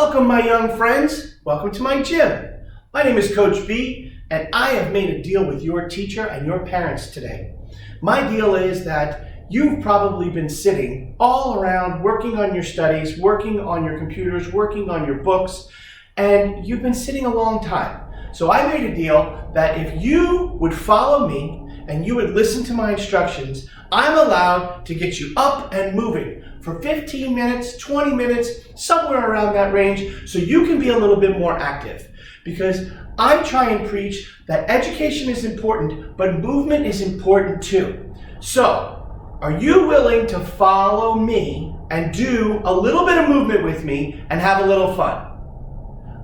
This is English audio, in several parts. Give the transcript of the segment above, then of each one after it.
Welcome, my young friends. Welcome to my gym. My name is Coach B, and I have made a deal with your teacher and your parents today. My deal is that you've probably been sitting all around working on your studies, working on your computers, working on your books, and you've been sitting a long time. So I made a deal that if you would follow me and you would listen to my instructions, I'm allowed to get you up and moving for 15 minutes, 20 minutes, somewhere around that range, so you can be a little bit more active. Because I try and preach that education is important, but movement is important too. So, are you willing to follow me and do a little bit of movement with me and have a little fun?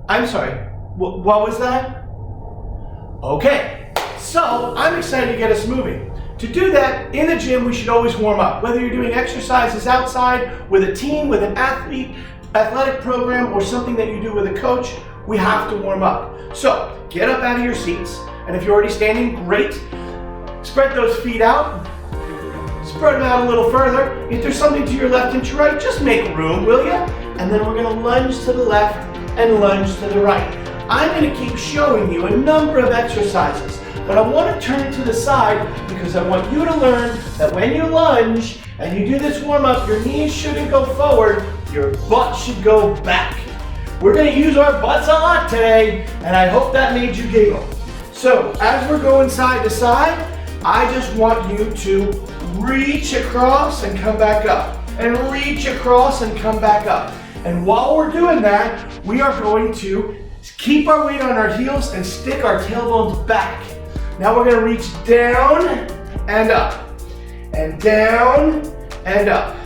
I'm sorry, what was that? Okay, so I'm excited to get us moving. To do that, in the gym, we should always warm up. Whether you're doing exercises outside, with a team, with an athletic program, or something that you do with a coach, we have to warm up. So, get up out of your seats, and if you're already standing, great. Spread those feet out. Spread them out a little further. If there's something to your left and to your right, just make room, will you? And then we're gonna lunge to the left and lunge to the right. I'm gonna keep showing you a number of exercises. But I want to turn to the side because I want you to learn that when you lunge and you do this warm up, your knees shouldn't go forward, your butt should go back. We're going to use our butts a lot today, and I hope that made you giggle. So as we're going side to side, I just want you to reach across and come back up, and reach across and come back up. And while we're doing that, we are going to keep our weight on our heels and stick our tailbones back. Now we're going to reach down and up, and down and up,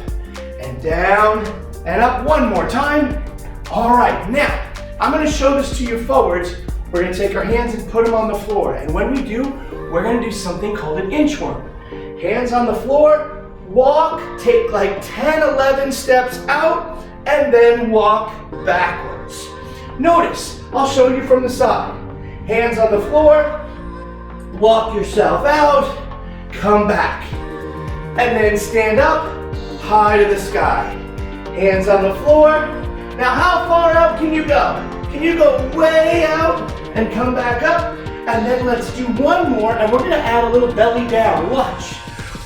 and down and up. One more time. All right, now I'm going to show this to you forwards. We're going to take our hands and put them on the floor. And when we do, we're going to do something called an inchworm. Hands on the floor, walk, take like 10, 11 steps out, and then walk backwards. Notice, I'll show you from the side. Hands on the floor. Walk yourself out, come back, and then stand up, high to the sky. Hands on the floor. Now how far out can you go? Can you go way out and come back up? And then let's do one more, and we're gonna add a little belly down. Watch.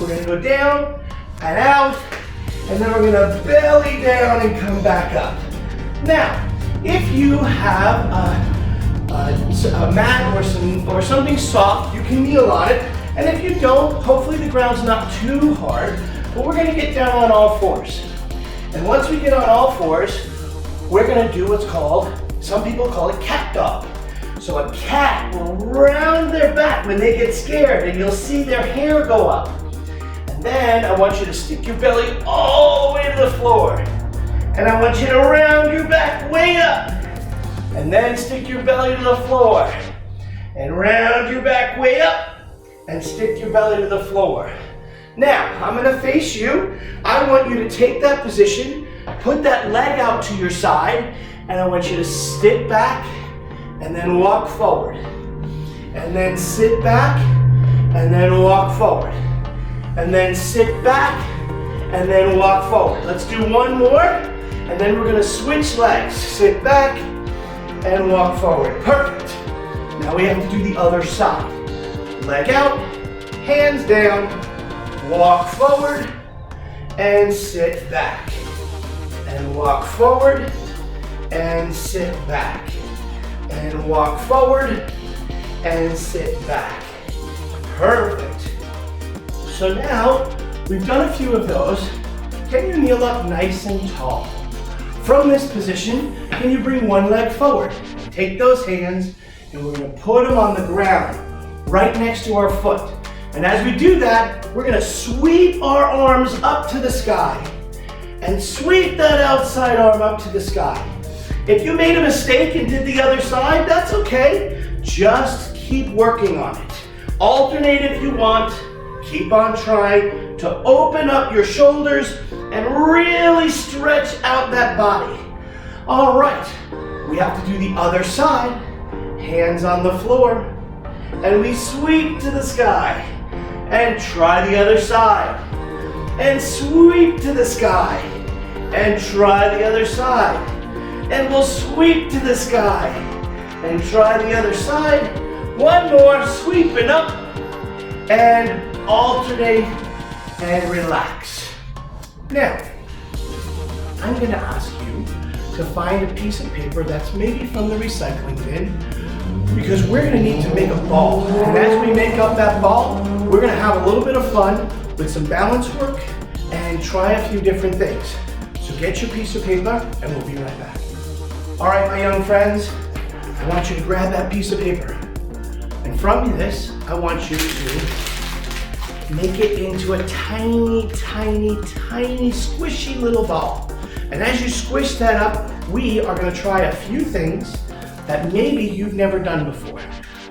We're gonna go down and out, and then we're gonna belly down and come back up. Now, if you have a mat or something soft, you can kneel on it. And if you don't, hopefully the ground's not too hard, but we're gonna get down on all fours. And once we get on all fours, we're gonna do what's called, some people call it cat dog. So a cat will round their back when they get scared, and you'll see their hair go up. And then I want you to stick your belly all the way to the floor. And I want you to round your back way up. And then stick your belly to the floor. And round your back way up. And stick your belly to the floor. Now, I'm gonna face you. I want you to take that position, put that leg out to your side, and I want you to sit back and then walk forward. And then sit back and then walk forward. And then sit back and then walk forward. Let's do one more, and then we're gonna switch legs. Sit back and walk forward. Perfect. Now we have to do the other side. Leg out, hands down, walk forward, and sit back. And walk forward, and sit back. And walk forward, and sit back. Perfect. So now, we've done a few of those. Can you kneel up nice and tall? From this position, can you bring one leg forward? Take those hands, and we're gonna put them on the ground, right next to our foot. And as we do that, we're gonna sweep our arms up to the sky, and sweep that outside arm up to the sky. If you made a mistake and did the other side, that's okay. Just keep working on it. Alternate if you want. Keep on trying to open up your shoulders and really stretch out that body. All right, we have to do the other side. Hands on the floor, and we sweep to the sky. And try the other side. And sweep to the sky. And try the other side. and we'll sweep to the sky. And try the other side. One more, sweeping up, and alternate, and relax. Now, I'm going to ask you to find a piece of paper that's maybe from the recycling bin, because we're going to need to make a ball. And as we make up that ball, we're going to have a little bit of fun with some balance work and try a few different things. So get your piece of paper and we'll be right back. All right, my young friends, I want you to grab that piece of paper. And from this, I want you to make it into a tiny, tiny, tiny, squishy little ball. And as you squish that up, we are going to try a few things that maybe you've never done before.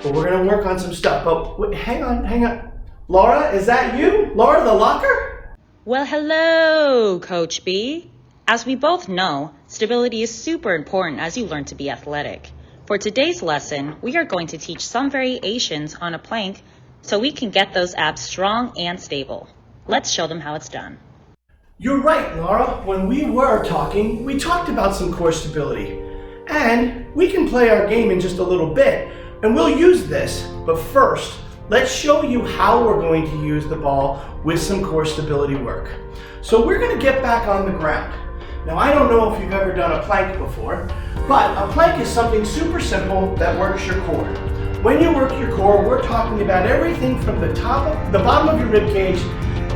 But we're going to work on some stuff. But wait, hang on. Laura, is that you? Laura the locker? Well, hello, Coach B. As we both know, stability is super important as you learn to be athletic. For today's lesson, we are going to teach some variations on a plank so we can get those abs strong and stable. Let's show them how it's done. You're right, Laura. When we were talking, we talked about some core stability. And we can play our game in just a little bit, and we'll use this. But first, let's show you how we're going to use the ball with some core stability work. So we're going to get back on the ground. Now, I don't know if you've ever done a plank before, but a plank is something super simple that works your core. When you work your core, we're talking about everything from the bottom of your rib cage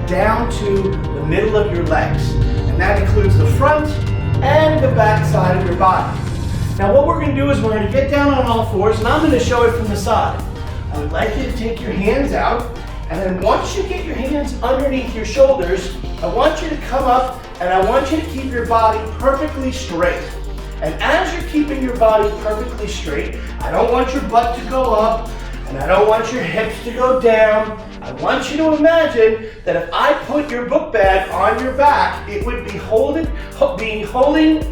down to the middle of your legs. And that includes the front and the back side of your body. Now what we're going to do is we're going to get down on all fours, and I'm going to show it from the side. I would like you to take your hands out, and then once you get your hands underneath your shoulders, I want you to come up and I want you to keep your body perfectly straight. And as you're keeping your body perfectly straight, I don't want your butt to go up, and I don't want your hips to go down. I want you to imagine that if I put your book bag on your back, it would be holding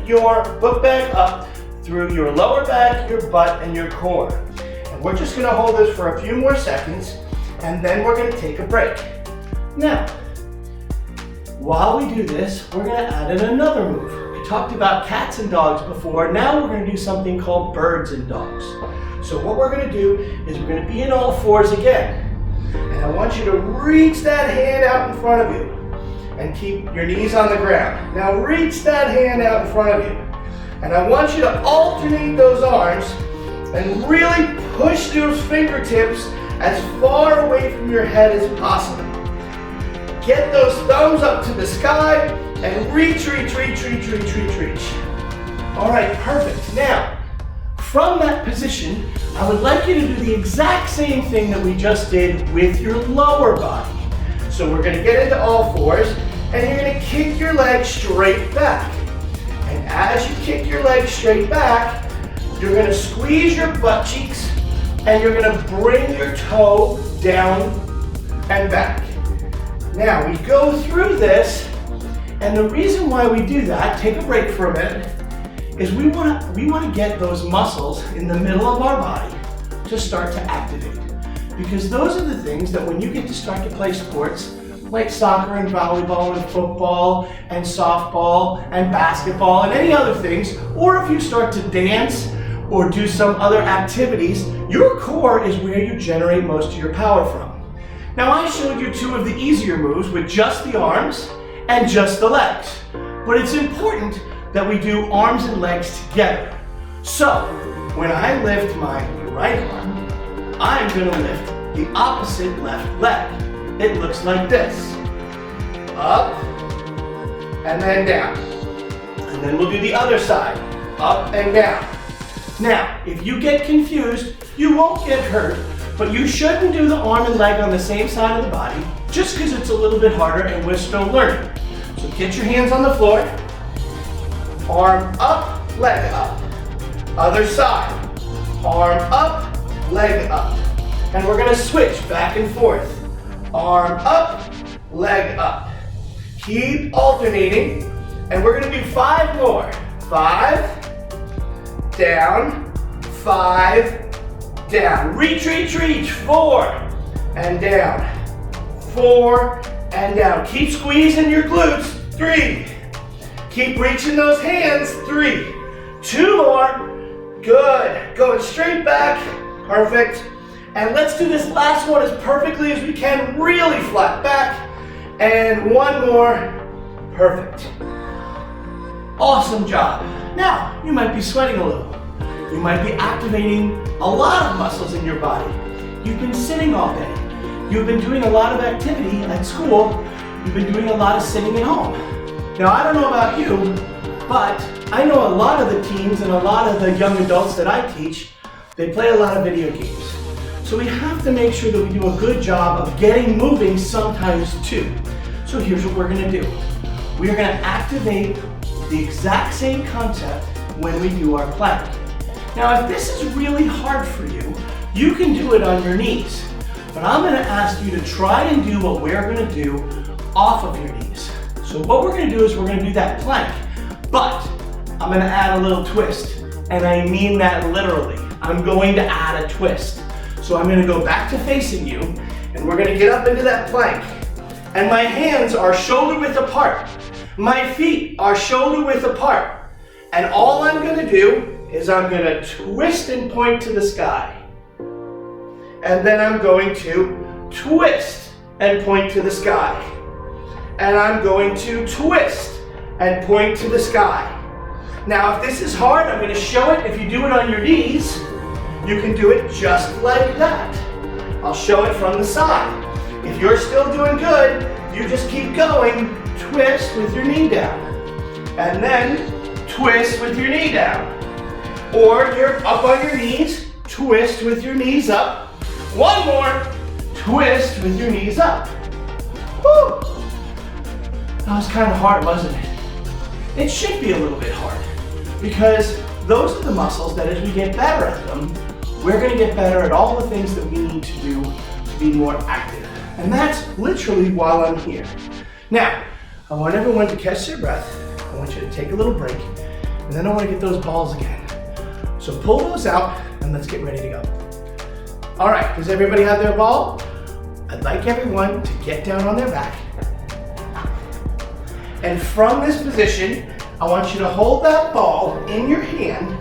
your book bag up through your lower back, your butt, and your core. And we're just going to hold this for a few more seconds, and then we're going to take a break. Now, while we do this, we're going to add in another move. I talked about cats and dogs before. Now we're going to do something called birds and dogs. So what we're going to do is we're going to be in all fours again. And I want you to reach that hand out in front of you and keep your knees on the ground. Now reach that hand out in front of you. And I want you to alternate those arms and really push those fingertips as far away from your head as possible. Get those thumbs up to the sky and reach. All right, perfect. Now, from that position, I would like you to do the exact same thing that we just did with your lower body. So we're going to get into all fours, and you're going to kick your legs straight back. And as you kick your legs straight back, you're going to squeeze your butt cheeks, and you're going to bring your toe down and back. Now, we go through this, and the reason why we do that, take a break for a minute, is we want to get those muscles in the middle of our body to start to activate. Because those are the things that when you get to start to play sports, like soccer and volleyball and football and softball and basketball and any other things, or if you start to dance or do some other activities, your core is where you generate most of your power from. Now I showed you two of the easier moves with just the arms and just the legs, but it's important that we do arms and legs together. So when I lift my right arm, I'm going to lift the opposite left leg. It looks like this. Up, and then down. And then we'll do the other side. Up and down. Now, if you get confused, you won't get hurt, but you shouldn't do the arm and leg on the same side of the body, just because it's a little bit harder and we're still learning. So get your hands on the floor. Arm up, leg up. Other side. Arm up, leg up. And we're going to switch back and forth. Arm up, leg up. Keep alternating, and we're going to do 5 more. 5, down, 5, down. Reach. 4, and down. 4, and down. Keep squeezing your glutes. 3. Keep reaching those hands. 3, 2 more. Good. Going straight back. Perfect. And let's do this last one as perfectly as we can. Really flat back. And 1 more. Perfect. Awesome job. Now, you might be sweating a little. You might be activating a lot of muscles in your body. You've been sitting all day. You've been doing a lot of activity at school. You've been doing a lot of sitting at home. Now, I don't know about you, but I know a lot of the teens and a lot of the young adults that I teach, they play a lot of video games. So we have to make sure that we do a good job of getting moving sometimes too. So here's what we're gonna do. We are gonna activate the exact same concept when we do our plank. Now, if this is really hard for you, you can do it on your knees. But I'm gonna ask you to try and do what we're gonna do off of your knees. So what we're gonna do is we're gonna do that plank, but I'm gonna add a little twist. And I mean that literally. I'm going to add a twist. So I'm gonna go back to facing you, and we're gonna get up into that plank. And my hands are shoulder width apart. My feet are shoulder width apart. And all I'm gonna do is I'm gonna twist and point to the sky. And then I'm going to twist and point to the sky. And I'm going to twist and point to the sky. Now, if this is hard, I'm gonna show it. If you do it on your knees, you can do it just like that. I'll show it from the side. If you're still doing good, you just keep going. Twist with your knee down. And then twist with your knee down. Or you're up on your knees, twist with your knees up. 1 more, twist with your knees up. Woo! That was kind of hard, wasn't it? It should be a little bit hard because those are the muscles that as we get better at them, we're going to get better at all the things that we need to do to be more active. And that's literally while I'm here. Now, I want everyone to catch their breath. I want you to take a little break, and then I want to get those balls again. So pull those out, and let's get ready to go. All right, does everybody have their ball? I'd like everyone to get down on their back. And from this position, I want you to hold that ball in your hand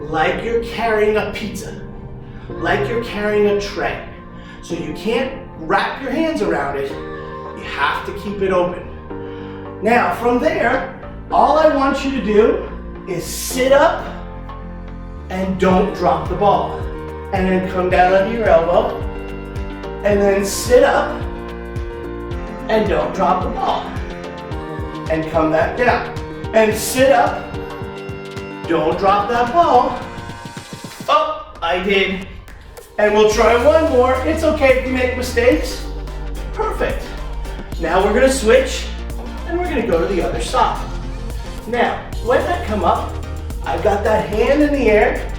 like you're carrying a pizza, like you're carrying a tray. So you can't wrap your hands around it. You have to keep it open. Now, from there, all I want you to do is sit up and don't drop the ball. And then come down onto your elbow, and then sit up and don't drop the ball. And come back down. And sit up, don't drop that ball. Oh, I did. And we'll try 1 more. It's okay if you make mistakes. Perfect. Now we're gonna switch, and we're gonna go to the other side. Now, when I come up, I've got that hand in the air,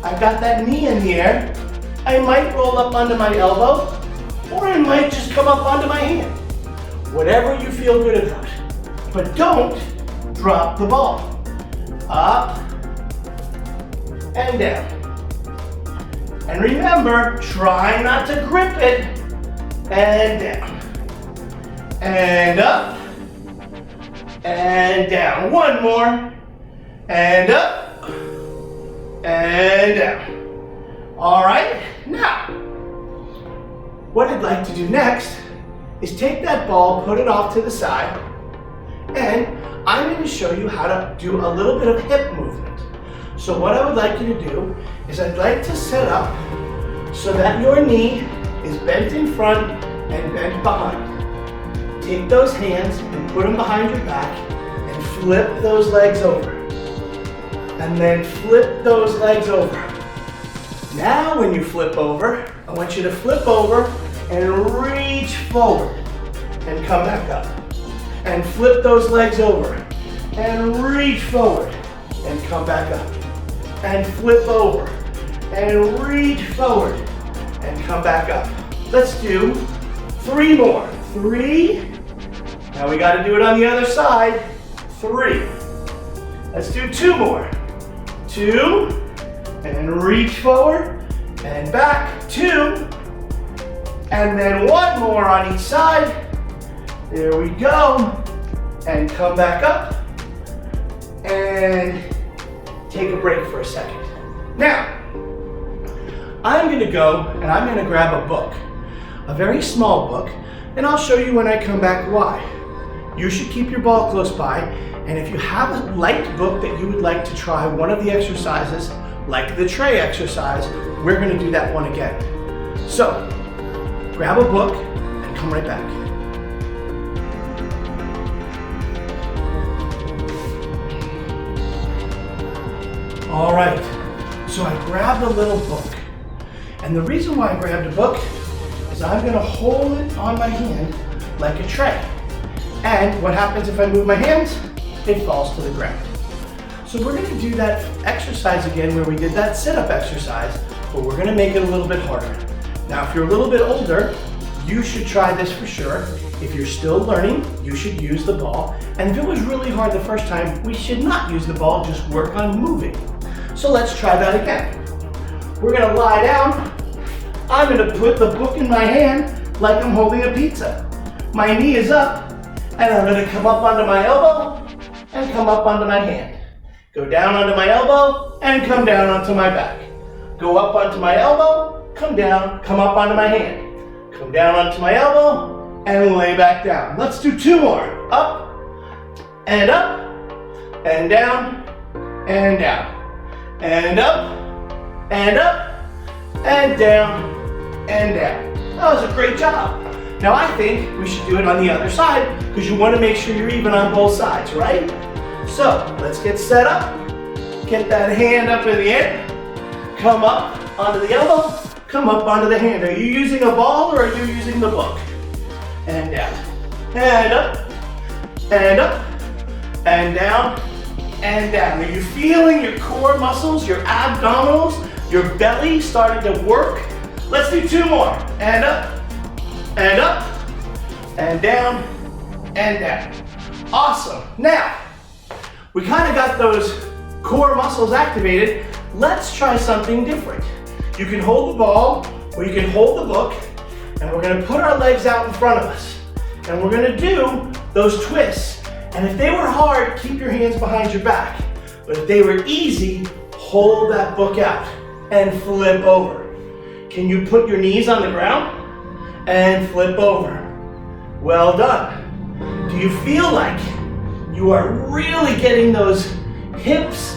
I've got that knee in the air. I might roll up onto my elbow, or I might just come up onto my hand. Whatever you feel good about. But don't drop the ball. Up and down. And remember, try not to grip it. And down. And up. And down. 1 more. And up. And down. All right, now, what I'd like to do next is take that ball, put it off to the side, and I'm going to show you how to do a little bit of hip movement. So what I would like you to do is I'd like to set up so that your knee is bent in front and bent behind. Take those hands and put them behind your back and flip those legs over. And then flip those legs over. Now when you flip over, I want you to flip over and reach forward and come back up. And flip those legs over and reach forward and come back up. And flip over and reach forward and come back up. Let's do 3 more. 3. Now we got to do it on the other side. 3. Let's do 2 more. 2. And reach forward and back. 2. And then 1 more on each side. There we go. And come back up. And take a break for a second. Now, I'm going to go and I'm going to grab a book, a very small book, and I'll show you when I come back why. You should keep your ball close by, and if you have a light book that you would like to try one of the exercises, like the tray exercise, we're going to do that one again. So, grab a book and come right back. All right, so I grabbed a little book. And the reason why I grabbed a book is I'm going to hold it on my hand like a tray. And what happens if I move my hands? It falls to the ground. So we're going to do that exercise again where we did that sit-up exercise, but we're going to make it a little bit harder. Now, if you're a little bit older, you should try this for sure. If you're still learning, you should use the ball. And if it was really hard the first time, we should not use the ball, just work on moving. So let's try that again. We're going to lie down. I'm going to put the book in my hand like I'm holding a pizza. My knee is up, and I'm going to come up onto my elbow and come up onto my hand. Go down onto my elbow and come down onto my back. Go up onto my elbow, come down, come up onto my hand. Come down onto my elbow and lay back down. Let's do two more. Up and up and down and down. And up and up and down and down. That was a great job. Now I think we should do it on the other side because you want to make sure you're even on both sides, right? So let's get set up. Get that hand up in the air. Come up onto the elbow. Come up onto the hand. Are you using a ball or are you using the book? And down. And up. And up. And down. And down. Are you feeling your core muscles, your abdominals, your belly starting to work? Let's do two more. And up, and up, and down, and down. Awesome. Now, we kind of got those core muscles activated. Let's try something different. You can hold the ball, or you can hold the book, and we're going to put our legs out in front of us. And we're going to do those twists. And if they were hard, keep your hands behind your back. But if they were easy, hold that book out and flip over. Can you put your knees on the ground and flip over? Well done. Do you feel like you are really getting those hips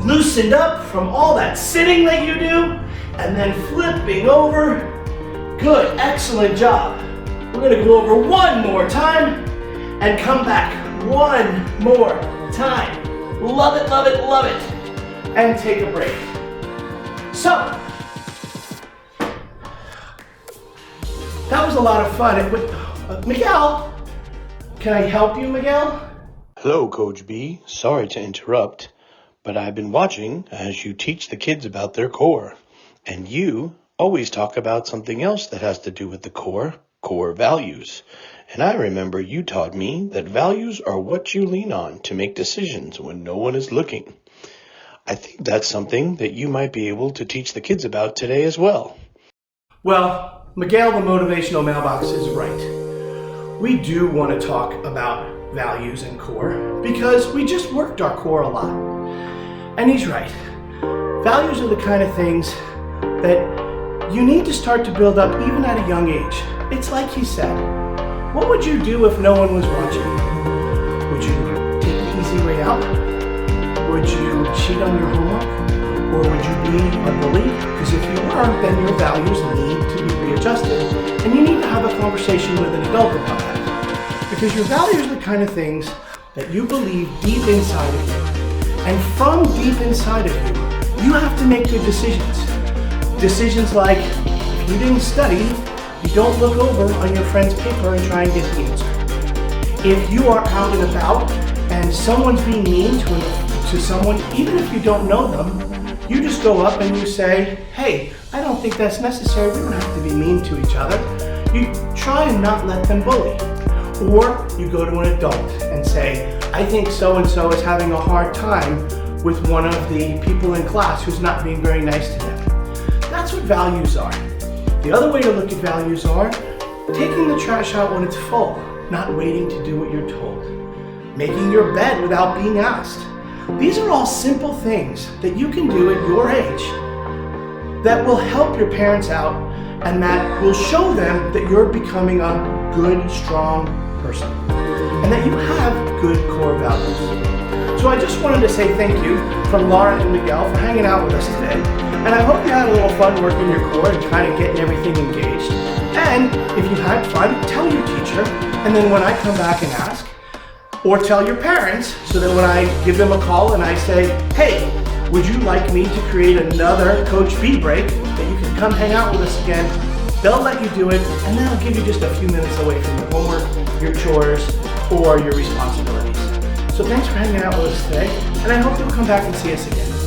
loosened up from all that sitting that you do? And then flipping over. Good, excellent job. We're going to go over one more time and come back. One more time. Love it, love it, love it. And take a break. So, that was a lot of fun. Miguel, can I help you, Miguel? Hello, Coach B. Sorry to interrupt, but I've been watching as you teach the kids about their core. And you always talk about something else that has to do with the core values. And I remember you taught me that values are what you lean on to make decisions when no one is looking. I think that's something that you might be able to teach the kids about today as well. Well, Miguel, the motivational mailbox, is right. We do want to talk about values and core because we just worked our core a lot. And he's right. Values are the kind of things that you need to start to build up even at a young age. It's like he said. What would you do if no one was watching? Would you take the easy way out? Would you cheat on your homework? Or would you be a bully? Because if you are, then your values need to be readjusted. And you need to have a conversation with an adult about that. Because your values are the kind of things that you believe deep inside of you. And from deep inside of you, you have to make good decisions. Decisions like, if you didn't study, you don't look over on your friend's paper and try and get the answer. If you are out and about and someone's being mean to someone, even if you don't know them, you just go up and you say, hey, I don't think that's necessary. We don't have to be mean to each other. You try and not let them bully. Or you go to an adult and say, I think so-and-so is having a hard time with one of the people in class who's not being very nice to them. That's what values are. The other way to look at values are taking the trash out when it's full, not waiting to do what you're told. Making your bed without being asked. These are all simple things that you can do at your age that will help your parents out and that will show them that you're becoming a good, strong person and that you have good core values. So I just wanted to say thank you from Laura and Miguel for hanging out with us today. And I hope you had a little fun working your core and kind of getting everything engaged. And if you had fun, tell your teacher. And then when I come back and ask, or tell your parents, so that when I give them a call and I say, hey, would you like me to create another Coach B break that you can come hang out with us again? They'll let you do it, and then I'll give you just a few minutes away from your homework, your chores, or your responsibilities. So thanks for hanging out with us today, and I hope you'll come back and see us again.